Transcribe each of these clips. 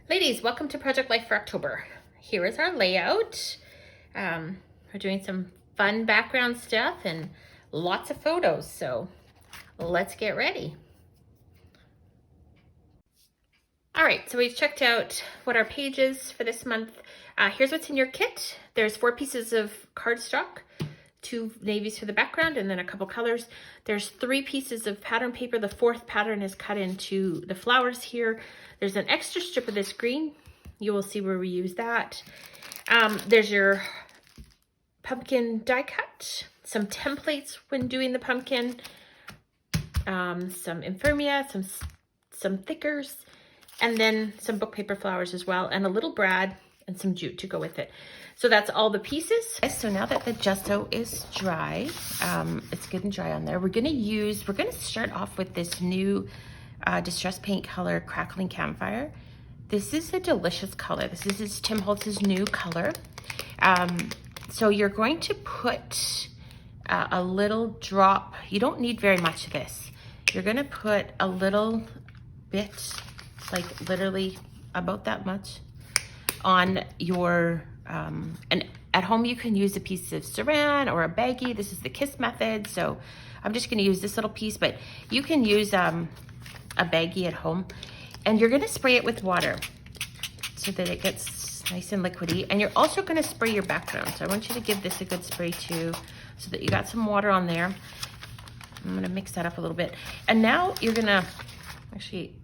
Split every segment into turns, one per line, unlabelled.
Ladies, welcome to Project Life for October. Here is our layout. We're doing some fun background stuff and lots of photos, so let's get ready. All right, so we've checked out what our page is for this month. Here's what's in your kit. There's 4 pieces of cardstock, 2 navies for the background, and then a couple colors. There's 3 pieces of pattern paper. The 4th pattern is cut into the flowers here. There's an extra strip of this green. You will see where we use that. There's your pumpkin die cut, some templates when doing the pumpkin, some Infirmia, some thickers, and then some book paper flowers as well, and a little brad and some jute to go with it. So that's all the pieces. So now that the gesso is dry, it's good and dry on there, we're gonna start off with this new Distress Paint color, Crackling Campfire. This is a delicious color. This is Tim Holtz's new color. So you're going to put a little drop. You don't need very much of this. You're gonna put a little bit, like literally about that much, on your, and at home you can use a piece of saran or a baggie. This is the KISS method, so I'm just gonna use this little piece, but you can use a baggie at home, and you're gonna spray it with water so that it gets nice and liquidy. And you're also gonna spray your background. So I want you to give this a good spray too, so that you got some water on there. I'm gonna mix that up a little bit. And now you're gonna, actually,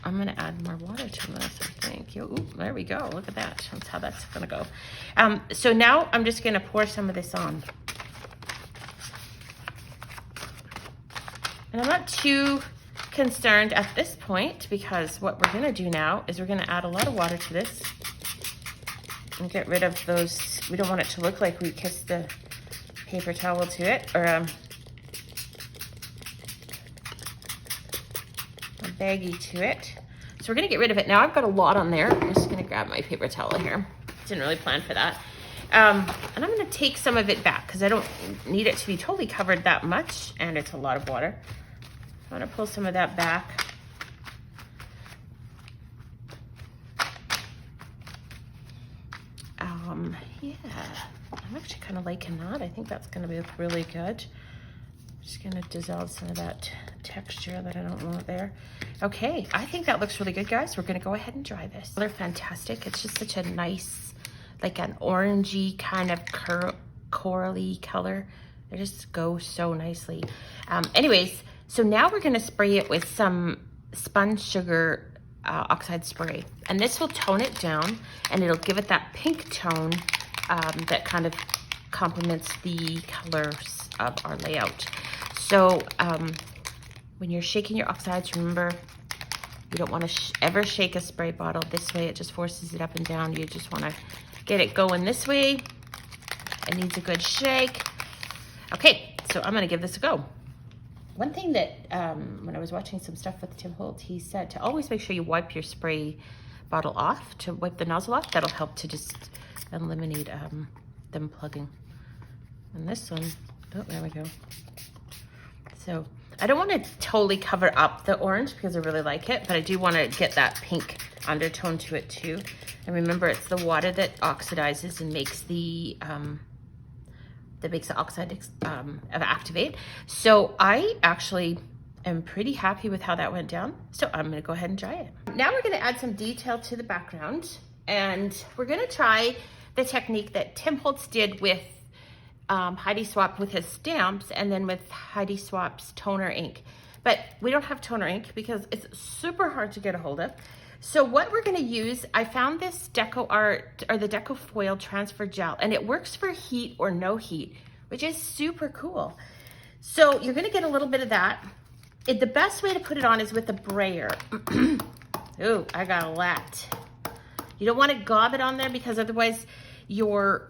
I'm gonna add more water to this, I think. Ooh, there we go, look at that. That's how that's gonna go. So now I'm just gonna pour some of this on. And I'm not too concerned at this point, because what we're gonna do now is we're gonna add a lot of water to this and get rid of those. We don't want it to look like we kissed the paper towel to it, or a baggie to it. So we're gonna get rid of it. Now I've got a lot on there. I'm just gonna grab my paper towel here. Didn't really plan for that. And I'm gonna take some of it back because I don't need it to be totally covered that much, and it's a lot of water. I'm gonna pull some of that back. Yeah, I'm actually kind of liking that. I think that's gonna be really good. Just gonna dissolve some of that texture that I don't want there. Okay, I think that looks really good, guys. We're gonna go ahead and dry this. They're fantastic. It's just such a nice, like an orangey kind of corally color. They just go so nicely. Anyways, so now we're gonna spray it with some spun sugar oxide spray. And this will tone it down, and it'll give it that pink tone that kind of complements the colors of our layout. So when you're shaking your oxides, remember, you don't want to ever shake a spray bottle this way. It just forces it up and down. You just want to get it going this way. It needs a good shake. Okay, so I'm going to give this a go. One thing that when I was watching some stuff with Tim Holtz, he said to always make sure you wipe your spray bottle off, to wipe the nozzle off. That'll help to just eliminate them plugging. And this one, oh, there we go. So I don't want to totally cover up the orange because I really like it, but I do want to get that pink undertone to it too. And remember, it's the water that oxidizes and makes the oxide activate. So I actually am pretty happy with how that went down. So I'm gonna go ahead and dry it. Now we're gonna add some detail to the background, and we're gonna try the technique that Tim Holtz did with Heidi Swapp with his stamps, and then with Heidi Swapp's toner ink. But we don't have toner ink because it's super hard to get a hold of. So what we're gonna use, I found this Deco Art, or the Deco Foil Transfer Gel, and it works for heat or no heat, which is super cool. So you're gonna get a little bit of that. The best way to put it on is with a brayer. Ooh, I got a lot. You don't wanna gob it on there, because otherwise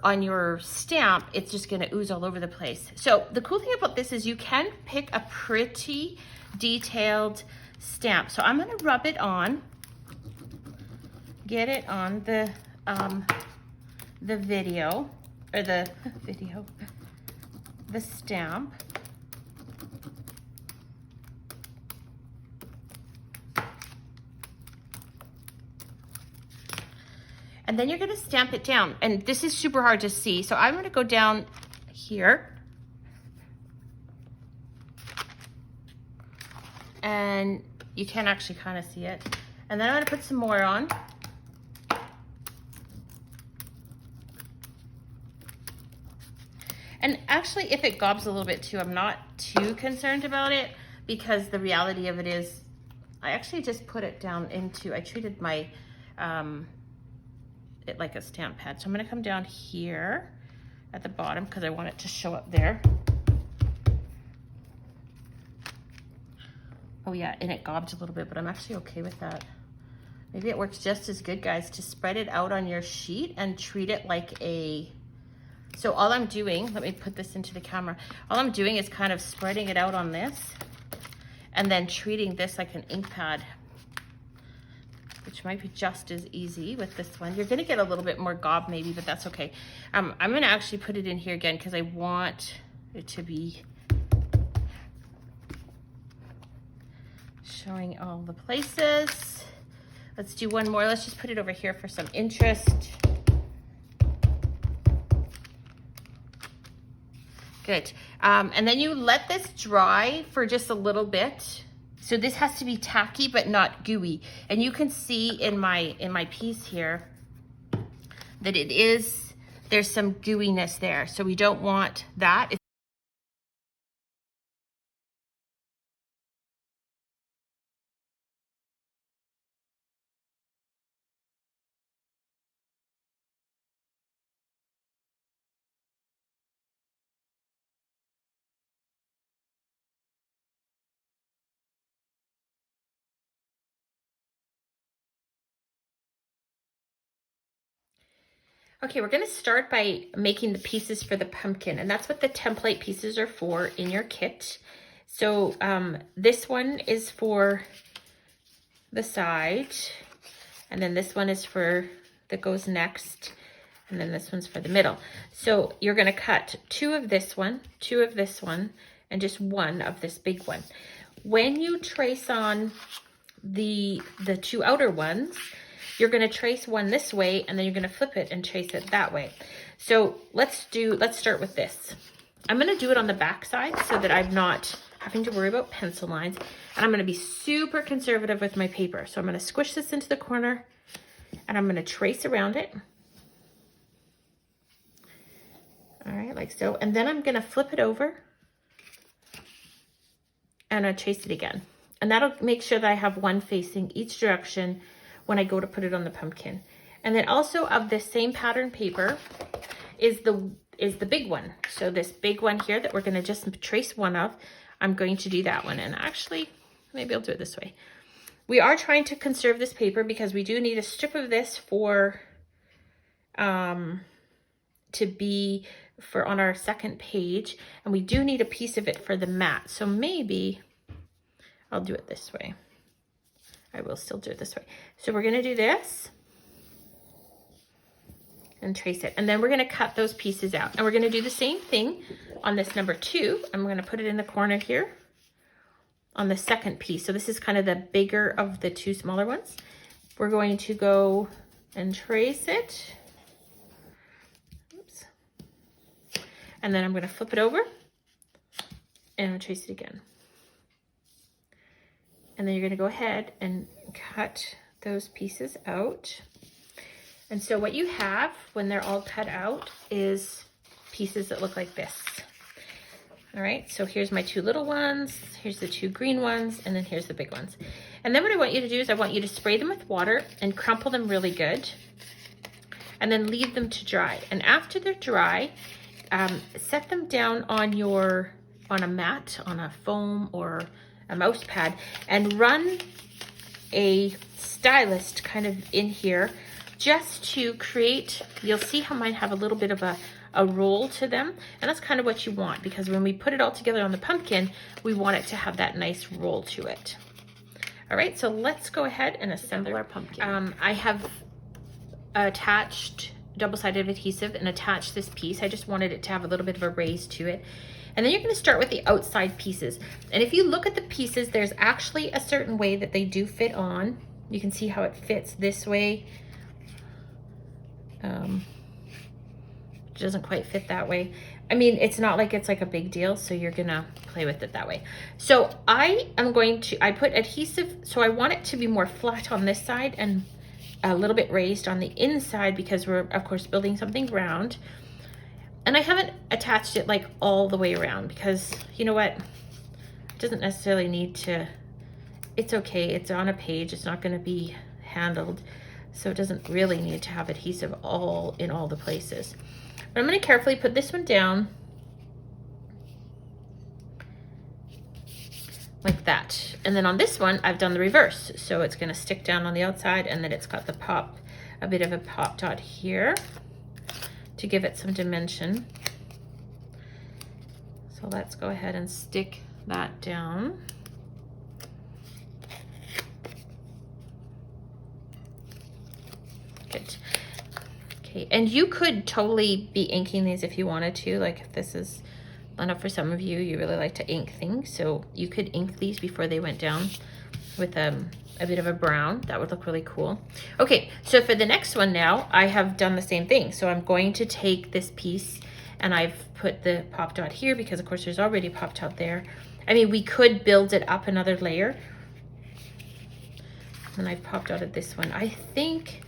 on your stamp, it's just gonna ooze all over the place. So the cool thing about this is you can pick a pretty detailed stamp. So I'm gonna rub it on, get it on the video, or the stamp. And then you're gonna stamp it down. And this is super hard to see, so I'm gonna go down here. And you can actually kind of see it. And then I'm gonna put some more on. And actually, if it gobs a little bit too, I'm not too concerned about it, because the reality of it is, I actually just put it down into, I treated my, it like a stamp pad. So I'm gonna come down here at the bottom because I want it to show up there. Oh yeah, and it gobs a little bit, but I'm actually okay with that. Maybe it works just as good, guys, to spread it out on your sheet and treat it like a, so all I'm doing, let me put this into the camera. All I'm doing is kind of spreading it out on this and then treating this like an ink pad, which might be just as easy with this one. You're gonna get a little bit more gob maybe, but that's okay. I'm gonna actually put it in here again because I want it to be showing all the places. Let's do one more. Let's just put it over here for some interest. Good. And then you let this dry for just a little bit. So this has to be tacky but not gooey. And you can see in my piece here that it is, there's some gooiness there. So we don't want that. Okay, we're gonna start by making the pieces for the pumpkin, and that's what the template pieces are for in your kit. So this one is for the side, and then this one is for, that goes next, and then this one's for the middle. So you're gonna cut 2 of this one, 2 of this one, and just 1 of this big one. When you trace on the 2 outer ones, you're gonna trace one this way, and then you're gonna flip it and trace it that way. So let's start with this. I'm gonna do it on the back side so that I'm not having to worry about pencil lines. And I'm gonna be super conservative with my paper. So I'm gonna squish this into the corner and I'm gonna trace around it. All right, like so. And then I'm gonna flip it over and I'll trace it again. And that'll make sure that I have one facing each direction when I go to put it on the pumpkin. And then also of this same pattern paper is the big one. So this big one here that we're gonna just trace one of, I'm going to do that one. And actually, maybe I'll do it this way. We are trying to conserve this paper because we do need a strip of this for, to be for on our second page. And we do need a piece of it for the mat. So maybe I'll do it this way. I will still do it this way. So we're gonna do this and trace it. And then we're gonna cut those pieces out. And we're gonna do the same thing on this number 2. I'm gonna put it in the corner here on the second piece. So this is kind of the bigger of the 2 smaller ones. We're going to go and trace it. Oops. And then I'm gonna flip it over and trace it again. And then you're gonna go ahead and cut those pieces out. And so what you have when they're all cut out is pieces that look like this. All right, so here's my 2 little ones, here's the 2 green ones, and then here's the big ones. And then what I want you to do is I want you to spray them with water and crumple them really good, and then leave them to dry. And after they're dry, set them down on a mat, on a foam or a mouse pad, and run a stylist kind of in here just to create, you'll see how mine have a little bit of a roll to them, and that's kind of what you want, because when we put it all together on the pumpkin, we want it to have that nice roll to it. All right, so let's go ahead and assemble our pumpkin. I have attached double-sided adhesive and attached this piece. I just wanted it to have a little bit of a raise to it. And then you're gonna start with the outside pieces. And if you look at the pieces, there's actually a certain way that they do fit on. You can see how it fits this way It doesn't quite fit that way. I mean, it's not like it's like a big deal, so you're gonna play with it that way. So I put adhesive, so I want it to be more flat on this side and a little bit raised on the inside because we're, of course, building something round. And I haven't attached it like all the way around because, you know what, it doesn't necessarily need to, it's okay, it's on a page, it's not gonna be handled, so it doesn't really need to have adhesive all in all the places. But I'm gonna carefully put this one down like that. And then on this one, I've done the reverse. So it's gonna stick down on the outside and then it's got the pop, a bit of a pop dot here to give it some dimension. So let's go ahead and stick that down. Good. Okay, and you could totally be inking these if you wanted to, like if this is, I know for some of you, you really like to ink things, so you could ink these before they went down with a bit of a brown. That would look really cool. Okay, so for the next one now, I have done the same thing. So I'm going to take this piece and I've put the pop dot here because of course there's already a pop dot there. I mean, we could build it up another layer. And I've popped out of this one. I think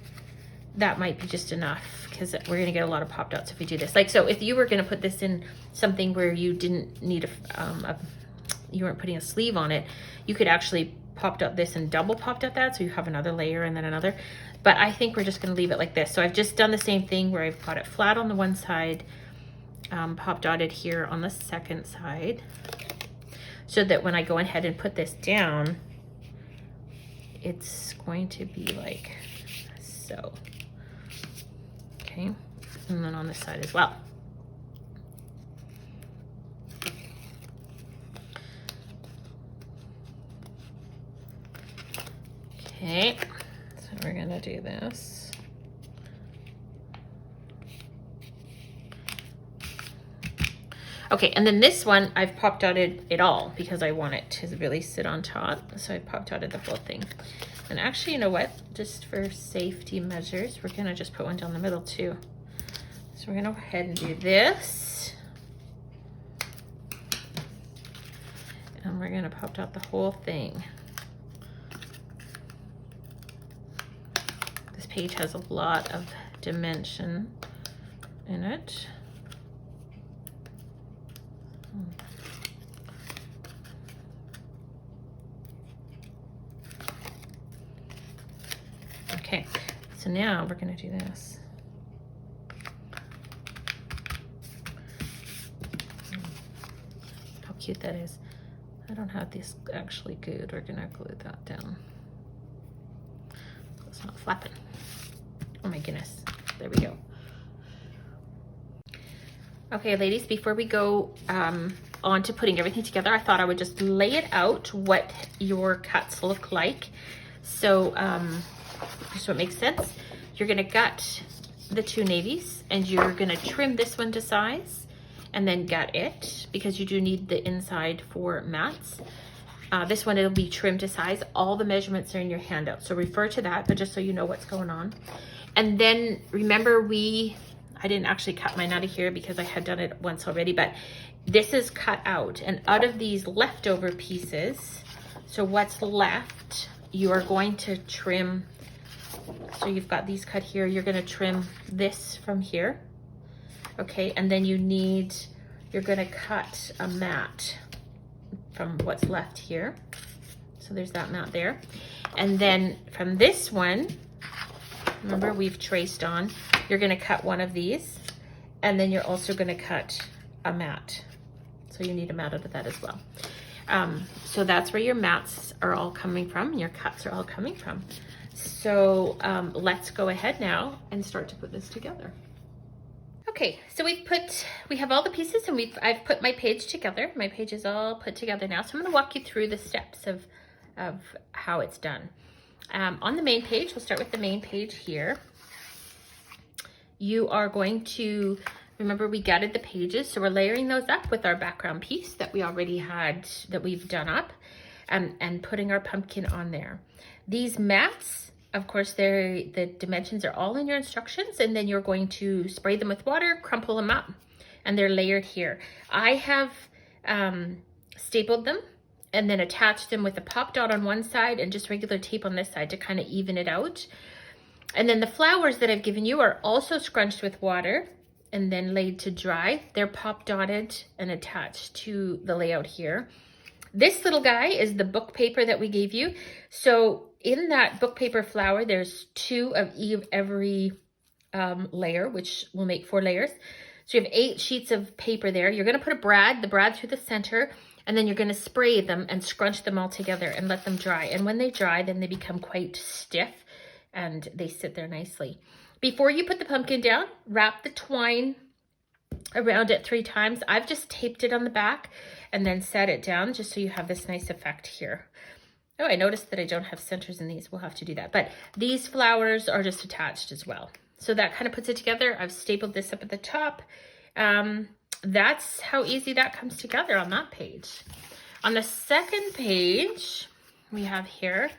that might be just enough because we're gonna get a lot of pop dots if we do this. Like, so if you were gonna put this in something where you didn't need you weren't putting a sleeve on it, you could actually pop dot this and double pop dot that, so you have another layer and then another. But I think we're just gonna leave it like this. So I've just done the same thing where I've got it flat on the one side, pop dotted here on the second side, so that when I go ahead and put this down, it's going to be like so. Okay, and then on this side as well. Okay, so we're gonna do this. Okay, and then this one, I've pop dotted it all because I want it to really sit on top. So I pop dotted the whole thing. And actually, you know what? Just for safety measures, we're gonna just put one down the middle too. So we're gonna go ahead and do this. And we're gonna pop dot the whole thing. This page has a lot of dimension in it. Okay, so now we're gonna do this. How cute that is. I don't have this actually good. We're gonna glue that down. So it's not flapping. Oh my goodness, there we go. Okay, ladies, before we go on to putting everything together, I thought I would just lay it out what your cuts look like. So, just so it makes sense, you're gonna gut the two navies and you're gonna trim this one to size and then gut it because you do need the inside for mats. This one, it'll be trimmed to size. All the measurements are in your handout, so refer to that, but just so you know what's going on. And then remember, I didn't actually cut mine out of here because I had done it once already, but this is cut out. And out of these leftover pieces, so what's left, you are going to trim. So you've got these cut here, you're gonna trim this from here. Okay, and then you're gonna cut a mat from what's left here. So there's that mat there. And then from this one, remember we've traced on, you're gonna cut one of these, and then you're also gonna cut a mat. So you need a mat out of that as well. So that's where your mats are all coming from, and your cuts are all coming from. So let's go ahead now and start to put this together. Okay, so we have all the pieces, and I've put my page together. My page is all put together now. So I'm gonna walk you through the steps of how it's done. On the main page, we'll start with the main page here. You are going to, remember we gutted the pages, so we're layering those up with our background piece that we already had, that we've done up, and putting our pumpkin on there. These mats, Of course, the dimensions are all in your instructions, and then you're going to spray them with water, crumple them up, and they're layered here. I have stapled them and then attached them with a pop dot on one side and just regular tape on this side to kind of even it out. And then the flowers that I've given you are also scrunched with water and then laid to dry. They're pop dotted and attached to the layout here. This little guy is the book paper that we gave you. So in that book paper flower, there's 2 of every layer, which will make 4 layers. So you have 8 sheets of paper there. You're going to put the brad through the center, and then you're going to spray them and scrunch them all together and let them dry. And when they dry, then they become quite stiff and they sit there nicely. Before you put the pumpkin down, wrap the twine around it 3 times. I've just taped it on the back and then set it down just so you have this nice effect here. Oh, I noticed that I don't have centers in these. We'll have to do that. But these flowers are just attached as well. So that kind of puts it together. I've stapled this up at the top. That's how easy that comes together on that page. On the second page, we have here.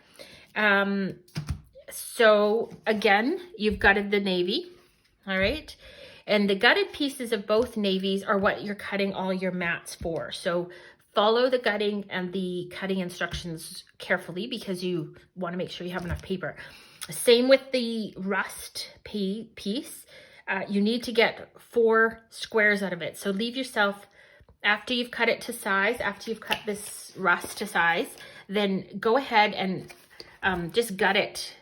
So again, you've gutted the navy, all right? And the gutted pieces of both navies are what you're cutting all your mats for. So follow the gutting and the cutting instructions carefully because you want to make sure you have enough paper. Same with the rust piece. You need to get 4 squares out of it. So leave yourself, after you've cut it to size, after you've cut this rust to size, then go ahead and just gut it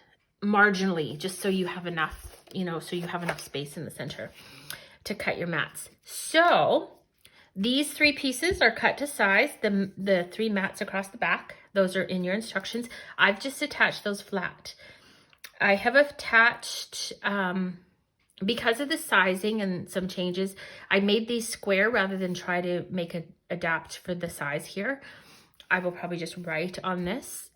marginally, just so you have enough, so you have enough space in the center to cut your mats. So these 3 pieces are cut to size, the 3 mats across the back. Those are in your instructions. I've just attached those flat. I have attached, because of the sizing and some changes, I made these square rather than try to adapt for the size here. I will probably just write on this.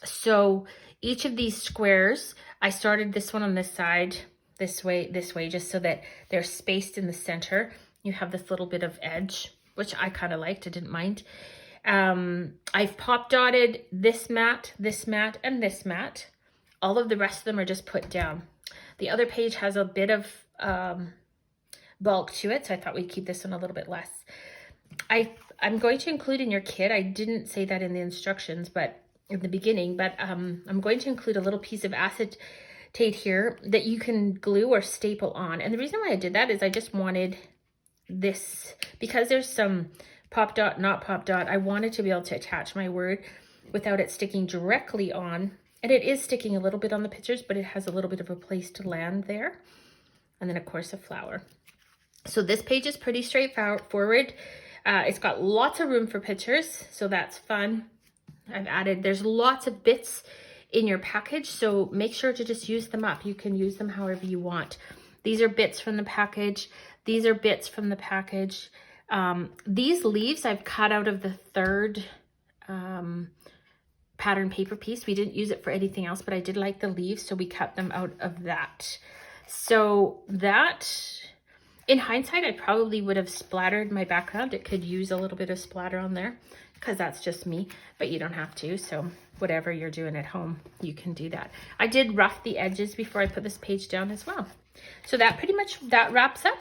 So each of these squares, I started this one on this side, this way, just so that they're spaced in the center. You have this little bit of edge, which I kind of liked, I didn't mind. I've pop dotted this mat, and this mat. All of the rest of them are just put down. The other page has a bit of bulk to it, so I thought we'd keep this one a little bit less. I'm going to include in your kit, I didn't say that in the instructions, but in the beginning, but I'm going to include a little piece of acetate here that you can glue or staple on. And the reason why I did that is I just wanted this, because there's some pop dot, not pop dot, I wanted to be able to attach my word without it sticking directly on. And it is sticking a little bit on the pictures, but it has a little bit of a place to land there. And then of course a flower. So this page is pretty straightforward. It's got lots of room for pictures, so that's fun. There's lots of bits in your package, so make sure to just use them up. You can use them however you want. These are bits from the package. These are bits from the package. These leaves I've cut out of the 3rd pattern paper piece. We didn't use it for anything else, but I did like the leaves, so we cut them out of that. So that, in hindsight, I probably would have splattered my background. It could use a little bit of splatter on there because that's just me, but you don't have to. So whatever you're doing at home, you can do that. I did rough the edges before I put this page down as well. So that pretty much, that wraps up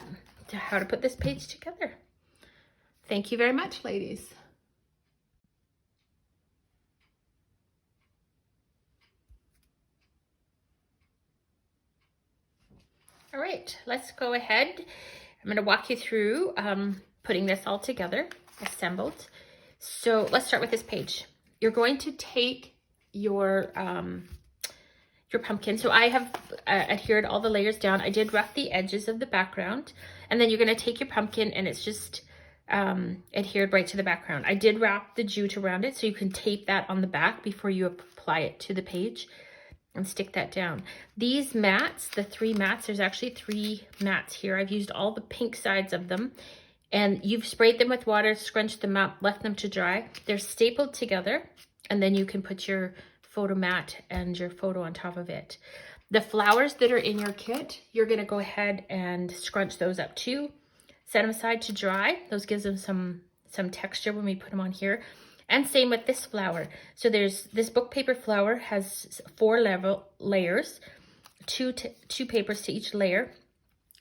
how to put this page together. Thank you very much, ladies. All right, let's go ahead. I'm going to walk you through putting this all together, assembled. So let's start with this page. You're going to take your pumpkin. So I have adhered all the layers down. I did rough the edges of the background, and then you're going to take your pumpkin and it's just adhered right to the background. I did wrap the jute around it so you can tape that on the back before you apply it to the page and stick that down. These mats, the 3 mats, there's actually 3 mats here. I've used all the pink sides of them, and you've sprayed them with water, scrunched them up, left them to dry. They're stapled together, and then you can put your photo mat and your photo on top of it. The flowers that are in your kit, you're gonna go ahead and scrunch those up too. Set them aside to dry. Those gives them some texture when we put them on here. And same with this flower. So there's this book paper flower has 4 layers, two papers to each layer.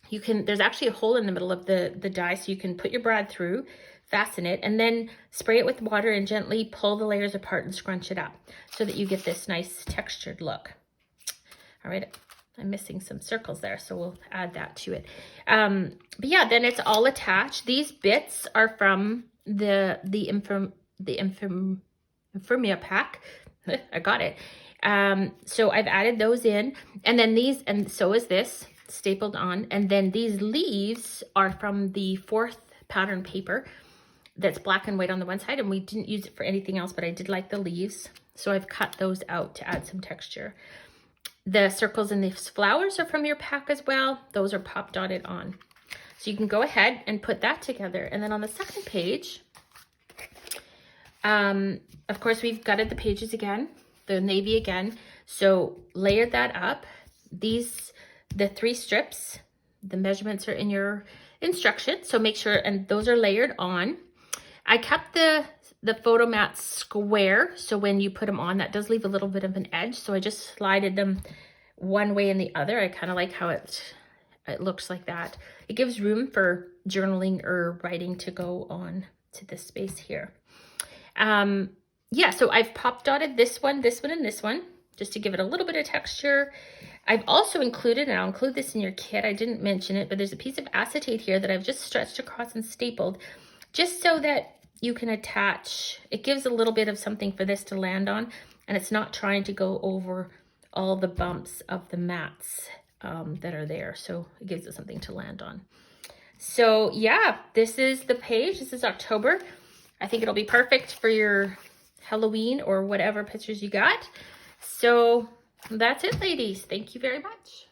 There's actually a hole in the middle of the die, so you can put your brad through, fasten it, and then spray it with water and gently pull the layers apart and scrunch it up so that you get this nice textured look. All right, I'm missing some circles there, so we'll add that to it. But yeah, then it's all attached. These bits are from the Infirmia pack. I got it. So I've added those in, and then these, and so is this, stapled on. And then these leaves are from the 4th pattern paper that's black and white on the one side, and we didn't use it for anything else, but I did like the leaves, so I've cut those out to add some texture. The circles and the flowers are from your pack as well. Those are pop dotted on. So you can go ahead and put that together. And then on the second page, of course, we've gutted the pages again, the navy again. So layered that up. The 3 strips, the measurements are in your instructions. So make sure, and those are layered on. I kept the photo mats square, so when you put them on, that does leave a little bit of an edge. So I just slided them one way and the other. I kind of like how it looks like that. It gives room for journaling or writing to go on to this space here. Yeah, so I've pop dotted this one, and this one, just to give it a little bit of texture. I've also included, and I'll include this in your kit, I didn't mention it, but there's a piece of acetate here that I've just stretched across and stapled, just so that you can attach. It gives a little bit of something for this to land on, and it's not trying to go over all the bumps of the mats that are there. So it gives it something to land on. So yeah, this is the page. This is October. I think it'll be perfect for your Halloween or whatever pictures you got. So that's it, ladies. Thank you very much.